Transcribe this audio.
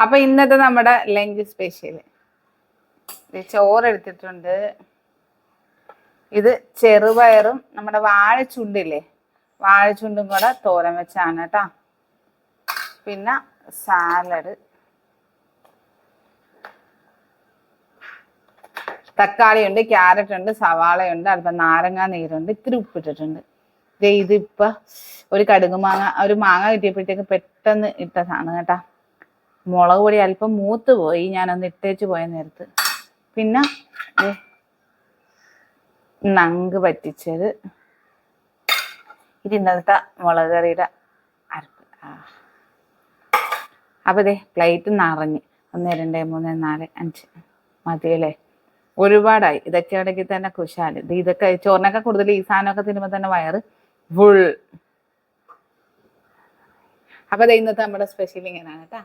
അപ്പൊ ഇന്നത്തെ നമ്മുടെ ലഞ്ച് സ്പെഷ്യൽ ചോറ് എടുത്തിട്ടുണ്ട്. ഇത് ചെറുപയറും നമ്മുടെ വാഴച്ചുണ്ടില്ലേ, വാഴച്ചുണ്ടും കൂടെ തോരൻ വെച്ചാണ് കേട്ടോ. പിന്നെ സാലഡ്, തക്കാളിയുണ്ട്, ക്യാരറ്റ് ഉണ്ട്, സവാളയുണ്ട്, അല്പം നാരങ്ങാ നീരുണ്ട്, ഇത്തിരി ഉപ്പിട്ടിട്ടുണ്ട്. ഇതിപ്പോ ഒരു കടുക് മാങ്ങ, ഒരു മാങ്ങ കിട്ടിയപ്പോഴത്തേക്ക് പെട്ടെന്ന് ഇട്ടതാണ് കേട്ടാ. മുളക് പൊടി അല്പം മൂത്ത് പോയി, ഞാനൊന്ന് ഇട്ടേച്ച് പോയ നേരത്ത്. പിന്നെ നങ്ക് പറ്റിച്ചത്, ഇത് ഇന്നലത്തെ മുളക് കറിയുടെ അരപ്പ്. അപ്പൊ ഇതേ പ്ലേറ്റ് നിറഞ്ഞ് 1 2 3 4 5 മതിയല്ലേ, ഒരുപാടായി. ഇതൊക്കെ ഇടയ്ക്ക് തന്നെ കുശാല്. ഇതൊക്കെ ചോറിനൊക്കെ കൂടുതൽ ഈ സാധനമൊക്കെ തിന്നുമ്പോൾ തന്നെ വയറ് ഫുൾ. അപ്പൊ ഇന്നത്തെ നമ്മുടെ സ്പെഷ്യൽ ഇങ്ങനെയാണ് കേട്ടാ.